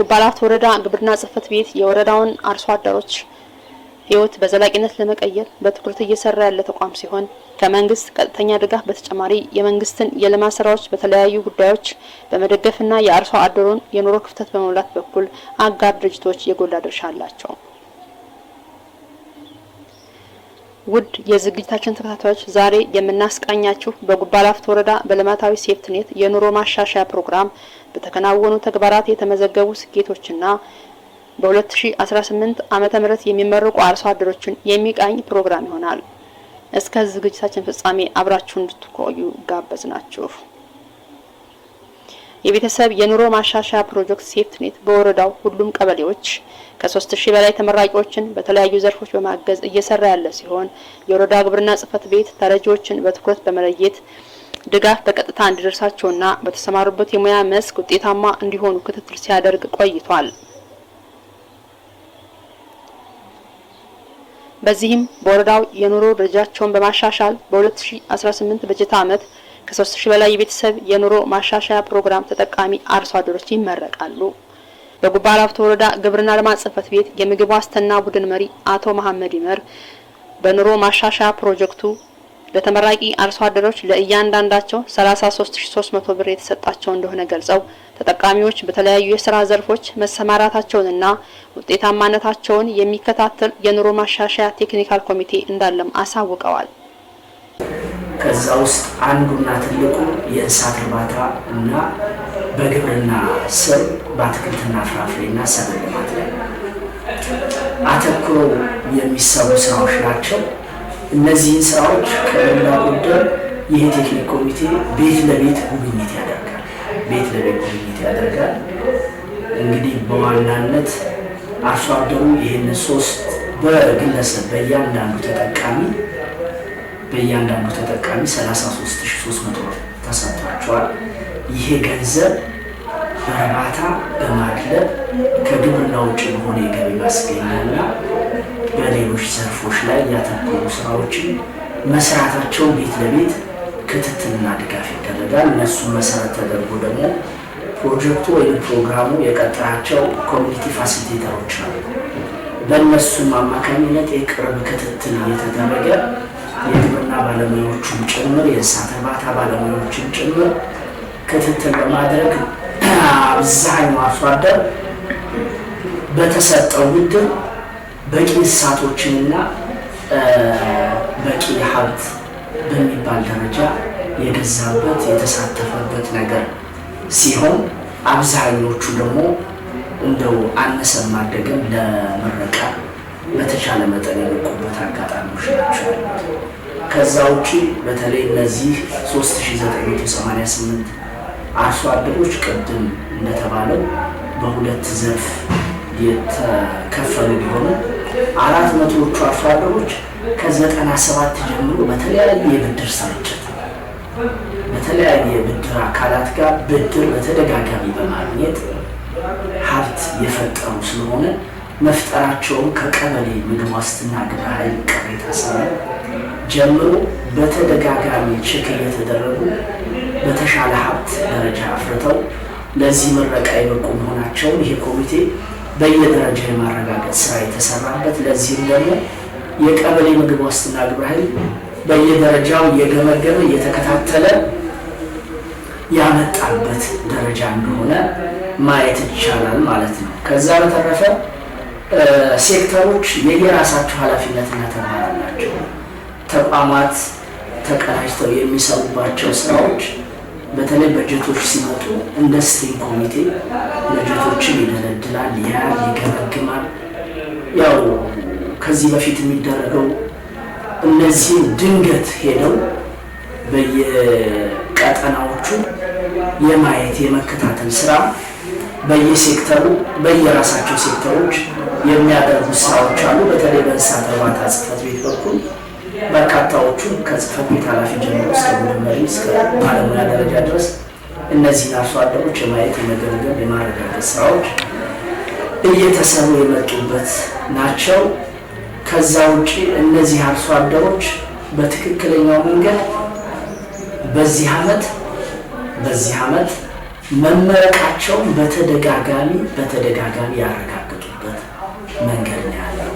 የጉባላፍቶ ወረዳ ግብርና ጽሕፈት ቤት የወረዳውን አርሶ አደሮች ህይወት በዘላቂነት ለመቀየር በትኩረት እየሰራ ያለ ተቋም ሲሆን ከመንግስት ቀጥተኛ ድጋፍ በተጨማሪ የመንግስትን የልማት ስራዎች በተለያዩ ጉዳዮች በመደገፍና የአርሶ አደሩን የኑሮ ክፍተት በመሙላት በኩል አጋር ድርጅቶች የጎላ ድርሻ አላቸው። ውድ የዝግጅታችን ተከታታዮች ዛሬ የምናስቃኛችሁ በጉባላፍቶ ወረዳ በልማታዊ ሴፍትኔት የኑሮ ማሻሻያ ፕሮግራም በተከናወኑ ተግባራት የተመዘገቡ ስኬቶችና በ2018 ዓመተ ምህረት የሚመረቁ አርሶ አደሮችን የሚቃኝ ፕሮግራም ይሆናል። እስከ ዝግጅታችን ፍጻሜ አብራችሁን እንድትቆዩ ጋበዝናችሁ። የቤተሰብ የኑሮ ማሻሻያ ፕሮጀክት ሴፍትኔት በወረዳው ሁሉም ቀበሌዎች ከ3000 በላይ ተመራቂዎችን በተለያዩ ዘርፎች በማገዝ እየሰራ ያለ ሲሆን የወረዳ ግብርና ጽሕፈት ቤት ተረጂዎችን በትኩረት በመለየት ድጋፍ በቀጥታ እንዲደርሳቸውና በተሰማሩበት የሙያ መስክ ውጤታማ እንዲሆኑ ክትትል ሲያደርግ ቆይቷል። በዚህም በወረዳው የኑሮ ደረጃቸውን በማሻሻል በ2018 በጀት ዓመት ከ3000 በላይ የቤተሰብ የኑሮ ማሻሻያ ፕሮግራም ተጠቃሚ አርሶ አደሮች ይመረቃሉ። በጉባላፍቶ ወረዳ ግብርና ልማት ጽሕፈት ቤት የምግብ ዋስትና ቡድን መሪ አቶ መሐመድ ይመር በኑሮ ማሻሻያ ፕሮጀክቱ ለተመራቂ አርሶ አደሮች ለእያንዳንዳቸው 33300 ብር የተሰጣቸው እንደሆነ ገልጸው ተጠቃሚዎች በተለያዩ የሥራ ዘርፎች መሰማራታቸውንና ውጤታማነታቸውን የሚከታተል የኑሮ ማሻሻያ ቴክኒካል ኮሚቴ እንዳለም አሳውቀዋል። ከዛ ውስጥ አንዱና ትልቁ የእንስሳት እርባታ እና በግብርና ስር በአትክልትና ፍራፍሬና ሰብል ልማት ላይ አተኩረው የሚሰሩ ስራዎች ናቸው። እነዚህን ስራዎች ከሞላ ጎደል ይህ ቴክኒክ ኮሚቴ ቤት ለቤት ጉብኝት ያደርጋል። እንግዲህ በዋናነት አርሶ አደሩ ይህን ሶስት በግለሰብ በእያንዳንዱ ተጠቃሚ 33300 ብር ተሰጥቷቸዋል። ይሄ ገንዘብ በእርባታ በማድለብ ከግብርና ውጭ በሆነ የገቢ ማስገኛና በሌሎች ዘርፎች ላይ ያተኮሩ ስራዎችን መስራታቸው ቤት ለቤት ክትትልና ድጋፍ ይደረጋል። እነሱን መሰረት ተደርጎ ደግሞ ፕሮጀክቱ ወይም ፕሮግራሙ የቀጠራቸው ኮሚኒቲ ፋሲሊቴተሮች አሉ። በእነሱም አማካኝነት የቅርብ ክትትል እየተደረገ የግብርና ባለሙያዎችን ጭምር የእንስሳት እርባታ ባለሙያዎችን ጭምር ክትትል በማድረግ አብዛኛው አርሶ አደር በተሰጠው ብድር በቂ እንስሳቶችንና በቂ ሀብት በሚባል ደረጃ የገዛበት የተሳተፈበት ነገር ሲሆን አብዛኞቹ ደግሞ እንደው አነሰም አደገም ለምረቃ በተቻለ መጠን የበቁበት አጋጣሚዎች ናቸው። ከዛ ውጪ በተለይ እነዚህ 3988 አርሶ አደሮች ቅድም እንደተባለው በሁለት ዘርፍ የተከፈሉ ቢሆኑ 400ዎቹ አርሶ አደሮች ከ97 ጀምሮ በተለያየ የብድር ስርጭት በተለያየ የብድር አካላት ጋር ብድር በተደጋጋሚ በማግኘት ሀብት የፈጠሩ ስለሆነ መፍጠራቸውን ከቀበሌ ምግብ ዋስትና ግብረ ኃይል ቅሬታ ሰነድ ጀምሮ በተደጋጋሚ ቼክ እየተደረጉ በተሻለ ሀብት ደረጃ አፍርተው ለዚህ ምረቃ የበቁ መሆናቸውን ይሄ ኮሚቴ በየደረጃ የማረጋገጥ ስራ የተሰራበት፣ ለዚህም ደግሞ የቀበሌ ምግብ ዋስትና ግብረ ኃይል በየደረጃው እየገመገመ እየተከታተለ ያመጣበት ደረጃ እንደሆነ ማየት ይቻላል ማለት ነው። ከዛ በተረፈ ሴክተሮች የየራሳቸው ኃላፊነትና ተግባር አላቸው። ተቋማት ተቀናጅተው የሚሰሩባቸው ስራዎች በተለይ በጀቶች ሲመጡ እንደ ስቴሪንግ ኮሚቴ በጀቶችን ይደለድላል፣ ይገመግማል። ያው ከዚህ በፊት የሚደረገው እነዚህ ድንገት ሄደው በየቀጠናዎቹ የማየት የመከታተል ስራ በየሴክተሩ በየራሳቸው ሴክተሮች የሚያደርጉ ስራዎች አሉ። በተለይ በእንስሳት እርባታ ጽሕፈት ቤት በኩል በርካታዎቹን ከጽሕፈት ቤት ኃላፊ ጀምሮ እስከ ቡድን መሪ እስከ ባለሙያ ደረጃ ድረስ እነዚህን አርሶ አደሮች የማየት የመገምገም የማረጋገጥ ስራዎች እየተሰሩ የመጡበት ናቸው። ከዛ ውጪ እነዚህ አርሶ አደሮች በትክክለኛው መንገድ በዚህ ዓመት መመረቃቸውን በተደጋጋሚ ያረጋግጡበት መንገድ ነው ያለው።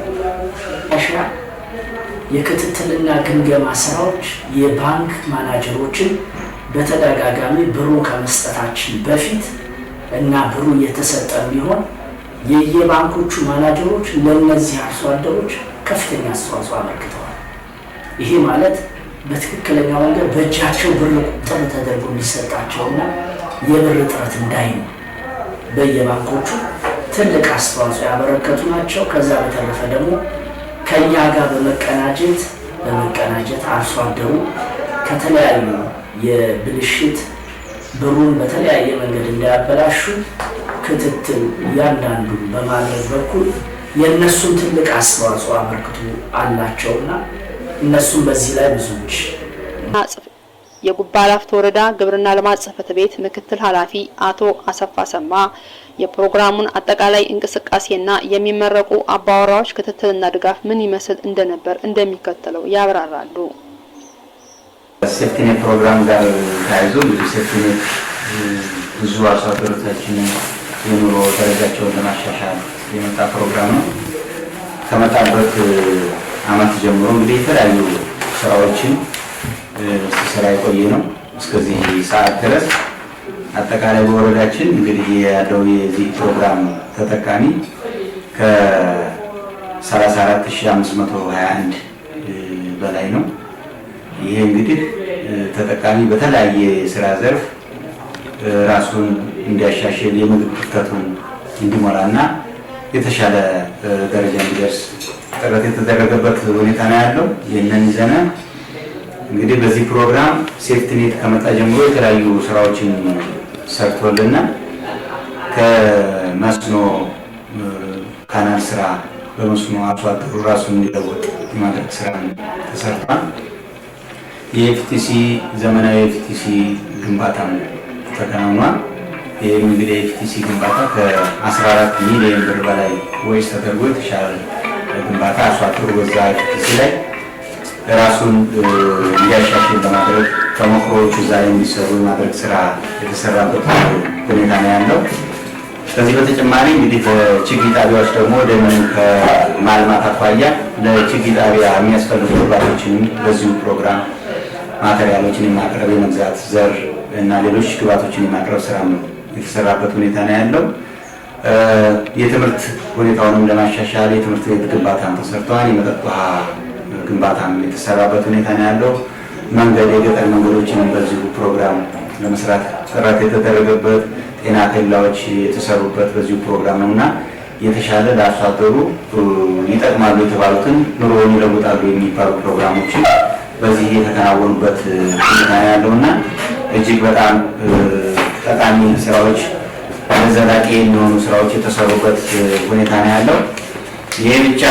የክትትልና ግምገማ ስራዎች የባንክ ማናጀሮችን በተደጋጋሚ ብሩ ከመስጠታችን በፊት እና ብሩ የተሰጠ ቢሆን የየባንኮቹ ማናጀሮች ለነዚህ አርሶ አደሮች ከፍተኛ አስተዋጽኦ አበርክተዋል። ይሄ ማለት በትክክለኛ መንገድ በእጃቸው ብር ቁጥር ተደርጎ እንዲሰጣቸውና የብር እጥረት እንዳይኖር በየባንኮቹ ትልቅ አስተዋጽኦ ያበረከቱ ናቸው። ከዛ በተረፈ ደግሞ ከኛ ጋር በመቀናጀት አርሶ አደሩ ከተለያዩ የብልሽት ብሩን በተለያየ መንገድ እንዳያበላሹ ክትትል እያንዳንዱ በማድረግ በኩል የእነሱም ትልቅ አስተዋጽኦ አበርክቶ አላቸውና እነሱም በዚህ ላይ ብዙዎች የጉባ ላፍቶ ወረዳ ግብርና ልማት ጽሕፈት ቤት ምክትል ኃላፊ አቶ አሰፋ ሰማ የፕሮግራሙን አጠቃላይ እንቅስቃሴና የሚመረቁ አባወራዎች ክትትልና ድጋፍ ምን ይመስል እንደነበር እንደሚከተለው ያብራራሉ። ሴፍቲኔት ፕሮግራም ጋር ተያይዞ ሴፍቲኔት ብዙ አርሶ አደሮቻችን የኑሮ ደረጃቸውን ለማሻሻል የመጣ ፕሮግራም ነው። ከመጣበት ዓመት ጀምሮ እንግዲህ የተለያዩ ስራዎችን ሲሰራ የቆየ ነው። እስከዚህ ሰዓት ድረስ አጠቃላይ በወረዳችን እንግዲህ ያለው የዚህ ፕሮግራም ተጠቃሚ ከ34521 በላይ ነው። ይሄ እንግዲህ ተጠቃሚ በተለያየ ስራ ዘርፍ ራሱን እንዲያሻሽል የምግብ ክፍተቱን እንዲሞላና የተሻለ ደረጃ እንዲደርስ ጥረት የተደረገበት ሁኔታ ነው ያለው። ይህንን ይዘን እንግዲህ በዚህ ፕሮግራም ሴፍቲኔት ከመጣ ጀምሮ የተለያዩ ስራዎችን ሰርቶልና ከመስኖ ካናል ስራ በመስኖ አርሶ አደሩ ራሱን እንዲለወጥ የማድረግ ስራ ተሰርቷል። የኤፍቲሲ ዘመናዊ ኤፍቲሲ ግንባታም ተከናውኗል። ይህም እንግዲህ የኤፍቲሲ ግንባታ ከ14 ሚሊዮን ብር በላይ ወጪ ተደርጎ የተሻለ ግንባታ አርሶ አደሩ በዛ ኤፍቲሲ ላይ ራሱን እንዲያሻሽል ለማድረግ ተሞክሮዎቹ እዛ እንዲሰሩ የማድረግ ስራ የተሰራበት ሁኔታ ነው ያለው። ከዚህ በተጨማሪ እንግዲህ በችግኝ ጣቢያዎች ደግሞ ደንን ከማልማት አኳያ ለችግኝ ጣቢያ የሚያስፈልጉ ግብዓቶችንም በዚሁ ፕሮግራም ማቴሪያሎችን የማቅረብ የመግዛት ዘር እና ሌሎች ግብዓቶችን የማቅረብ ስራ የተሰራበት ሁኔታ ነው ያለው። የትምህርት ሁኔታውንም ለማሻሻል የትምህርት ቤት ግንባታም ተሰርተዋል። የመጠጥ ውሃ ግንባታም የተሰራበት ሁኔታ ነው ያለው። መንገድ የገጠር መንገዶችንም በዚሁ ፕሮግራም ለመስራት ጥረት የተደረገበት፣ ጤና ኬላዎች የተሰሩበት በዚሁ ፕሮግራም ነውና የተሻለ ለአርሶ አደሩ ይጠቅማሉ የተባሉትን ኑሮውን ይለውጣሉ የሚባሉ ፕሮግራሞችን በዚህ የተከናወኑበት ሁኔታ ነው ያለውና እጅግ በጣም ጠቃሚ ስራዎች ዘላቂ የሚሆኑ ስራዎች የተሰሩበት ሁኔታ ነው ያለው። ይህ ብቻ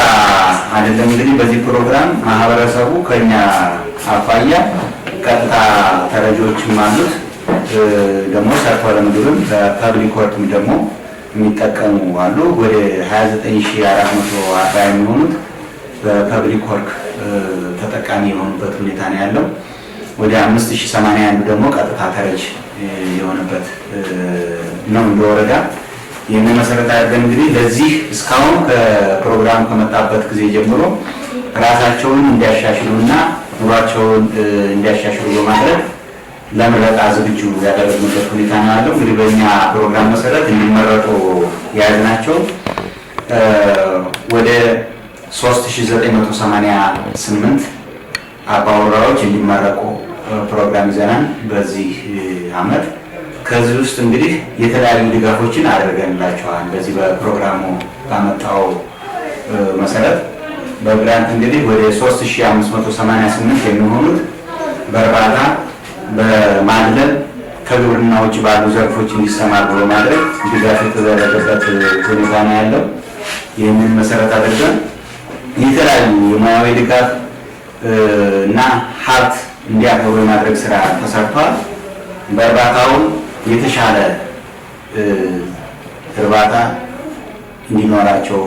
አይደለም። እንግዲህ በዚህ ፕሮግራም ማህበረሰቡ ከኛ አኳያ ቀጥታ ተረጂዎችም አሉት፣ ደግሞ ሰርቶ ለምግብም በፐብሊክ ወርክም ደግሞ የሚጠቀሙ አሉ። ወደ 29440 የሚሆኑት በፐብሊክ ወርክ ተጠቃሚ የሆኑበት ሁኔታ ነው ያለው። ወደ 5081 ደግሞ ቀጥታ ተረጅ የሆነበት ነው እንደ ወረዳ። ይህንን መሰረት አድርገን እንግዲህ ለዚህ እስካሁን ከፕሮግራም ከመጣበት ጊዜ ጀምሮ ራሳቸውን እንዲያሻሽሉና ኑሯቸውን እንዲያሻሽሉ በማድረግ ለምረቃ ዝግጁ ያደረግንበት ሁኔታ ነው ያለው። እንግዲህ በእኛ ፕሮግራም መሰረት እንዲመረጡ የያዝናቸው ወደ 3988 አባወራዎች እንዲመረቁ ፕሮግራም ይዘናል በዚህ ዓመት። ከዚህ ውስጥ እንግዲህ የተለያዩ ድጋፎችን አድርገንላቸዋል። በዚህ በፕሮግራሙ ባመጣው መሰረት በግራንት እንግዲህ ወደ 3588 የሚሆኑት በእርባታ በማድለብ ከግብርና ውጭ ባሉ ዘርፎች እንዲሰማሩ በማድረግ ድጋፍ የተደረገበት ሁኔታ ነው ያለው። ይህንን መሰረት አድርገን የተለያዩ የሙያዊ ድጋፍ እና ሀብት እንዲያፈሩ የማድረግ ስራ ተሰርቷል። በእርባታው የተሻለ እርባታ እንዲኖራቸው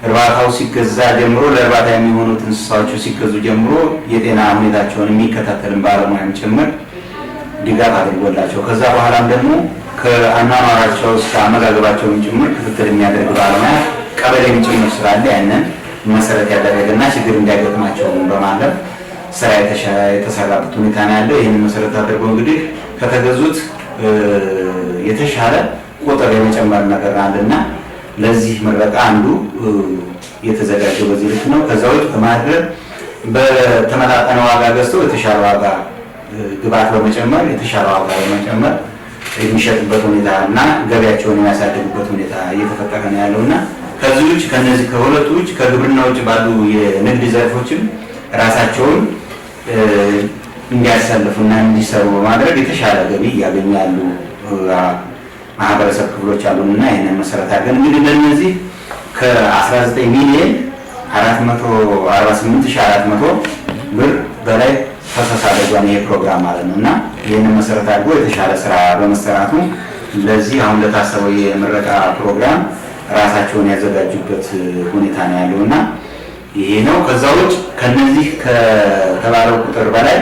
እርባታው ሲገዛ ጀምሮ ለእርባታ የሚሆኑት እንስሳዎች ሲገዙ ጀምሮ የጤና ሁኔታቸውን የሚከታተልን ባለሙያም ጭምር ድጋፍ አድርጎላቸው ከዛ በኋላም ደግሞ ከአኗኗራቸው እስከ አመጋገባቸውን ጭምር ክትትል የሚያደርግ ባለሙያ ቀበሌም ጭምር ስላለ ያንን መሰረት ያደረገና ችግር እንዳይገጥማቸው በማለት ስራ የተሰራበት ሁኔታ ነው ያለው። ይህን መሰረት አድርጎ እንግዲህ ከተገዙት የተሻለ ቁጥር የመጨመር ነገር አለና ለዚህ ምረቃ አንዱ የተዘጋጀው በዚህ ልክ ነው። ከዛ ውጭ በማድረግ በተመጣጣነ ዋጋ ገዝተው የተሻለ ዋጋ ግብዓት በመጨመር የተሻለ ዋጋ በመጨመር የሚሸጥበት ሁኔታ እና ገበያቸውን የሚያሳድጉበት ሁኔታ እየተፈጠረ ነው ያለውና ከዚህ ውጭ ከነዚህ ከሁለቱ ውጭ ከግብርና ውጭ ባሉ የንግድ ዘርፎችም ራሳቸውን እንዲያሳልፉና እንዲሰሩ በማድረግ የተሻለ ገቢ ያገኛሉ ማህበረሰብ ክፍሎች አሉና ይሄንን መሰረት አድርገን እንግዲህ ለነዚህ ከ19 ሚሊዮን 448400 ብር በላይ ፈሰስ አድርጓል ይሄ ፕሮግራም ማለት ነውና ይሄንን መሰረት አድርጎ የተሻለ ስራ በመሰራቱ ለዚህ አሁን ለታሰበው የምረቃ ፕሮግራም ራሳቸውን ያዘጋጁበት ሁኔታ ነው ያለውና ይሄ ነው። ከዛ ውጭ ከነዚህ ከተባለው ቁጥር በላይ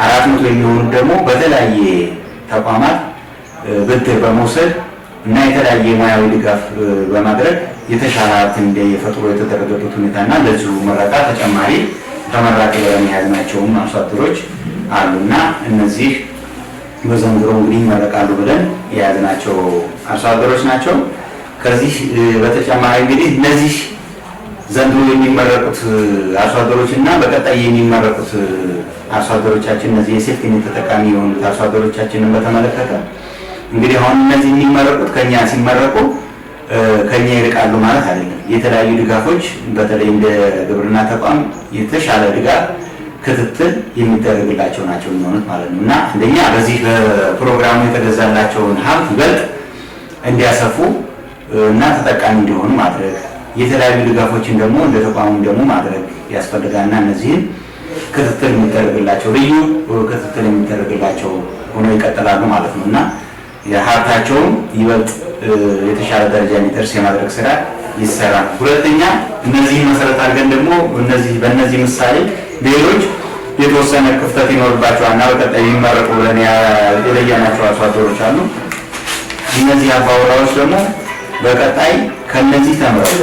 400 የሚሆኑ ደግሞ በተለያየ ተቋማት ብድር በመውሰድ እና የተለያየ ሙያዊ ድጋፍ በማድረግ የተሻለ ሀብት እንዲፈጥሩ የተደረገበት ሁኔታና ለዚሁ ምረቃ ተጨማሪ ተመራቂ የሚያዝናቸውም አርሶ አደሮች አሉና እነዚህ በዘንድሮ እንግዲህ ይመረቃሉ ብለን የያዝናቸው አርሶ አደሮች ናቸው። ከዚህ በተጨማሪ እንግዲህ እነዚህ ዘንድሮ የሚመረቁት አርሶ አደሮች እና በቀጣይ የሚመረቁት አርሶ አደሮቻችን እነዚህ የሴፍቲኔት ተጠቃሚ የሆኑት አርሶ አደሮቻችንን በተመለከተ እንግዲህ አሁን እነዚህ የሚመረቁት ከኛ ሲመረቁ ከኛ ይርቃሉ ማለት አይደለም። የተለያዩ ድጋፎች በተለይ እንደ ግብርና ተቋም የተሻለ ድጋፍ ክትትል የሚደረግላቸው ናቸው የሚሆኑት ማለት ነው እና አንደኛ በዚህ በፕሮግራሙ የተገዛላቸውን ሀብት ይበልጥ እንዲያሰፉ እና ተጠቃሚ እንዲሆኑ ማድረግ የተለያዩ ድጋፎችን ደግሞ እንደ ተቋሙ ደግሞ ማድረግ ያስፈልጋልና እነዚህን ክትትል የሚደረግላቸው ልዩ ክትትል የሚደረግላቸው ሆኖ ይቀጥላሉ ማለት ነውና የሀብታቸውን ይበልጥ የተሻለ ደረጃ እንዲደርስ የማድረግ ስራ ይሰራል። ሁለተኛ እነዚህን መሰረት አድርገን ደግሞ በእነዚህ ምሳሌ ሌሎች የተወሰነ ክፍተት ይኖርባቸዋልና በቀጣይ የሚመረቁ ብለን የለየናቸው አርሶ አደሮች አሉ። እነዚህ አባወራዎች ደግሞ በቀጣይ ከነዚህ ተምረው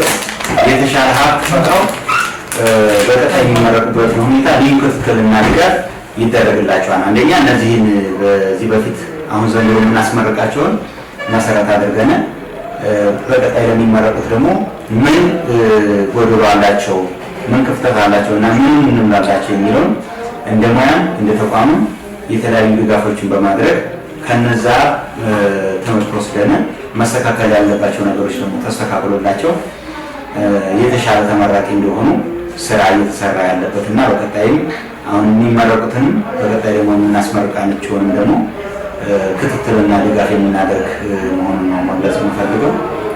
የተሻለ ሀብት ፈጥረው በቀጣይ የሚመረቁበት ሁኔታ ልዩ ክትትልና ድጋፍ ይደረግላቸዋል። አንደኛ እነዚህን በዚህ በፊት አሁን ዘንድሮ የምናስመረቃቸውን መሰረት አድርገን በቀጣይ ለሚመረቁት ደግሞ ምን ጎደሎ አላቸው፣ ምን ክፍተት አላቸው እና ምን እንምላላቸው የሚለውን እንደ ሙያም እንደ ተቋሙ የተለያዩ ድጋፎችን በማድረግ ከነዛ ትምህርት ወስደን መስተካከል ያለባቸው ነገሮች ደግሞ ተስተካክሎላቸው የተሻለ ተመራቂ እንደሆኑ ስራ እየተሰራ ያለበትና በቀጣይም አሁን የሚመረቁትን በቀጣይ ደግሞ የምናስመርቃቸውንም ደግሞ ክትትልና ድጋፍ የምናደርግ መሆኑን ነው መግለጽ የምፈልገው።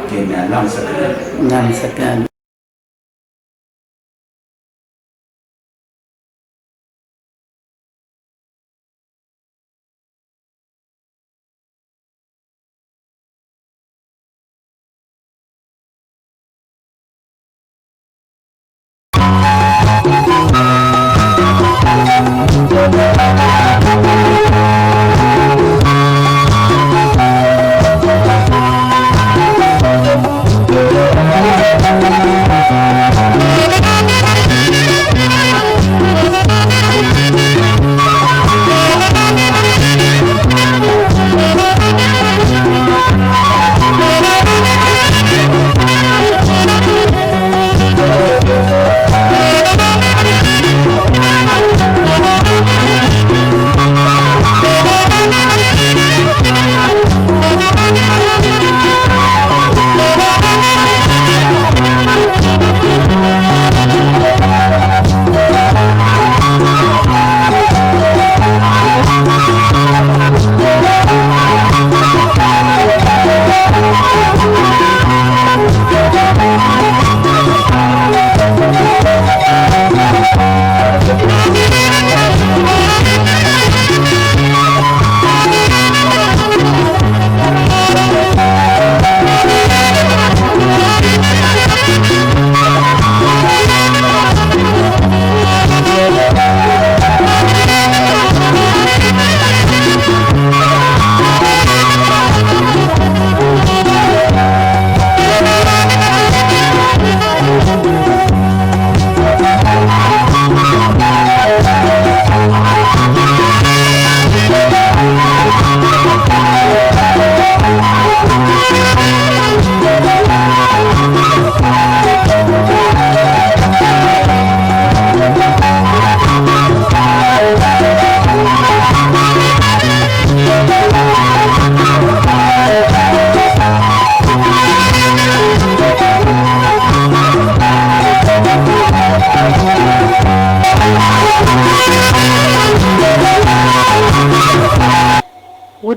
ይሄን ያለ አመሰግናለሁ።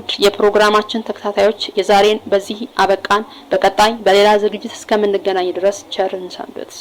ውድ የፕሮግራማችን ተከታታዮች የዛሬን በዚህ አበቃን። በቀጣይ በሌላ ዝግጅት እስከምንገናኝ ድረስ ቸር እንሰንብት።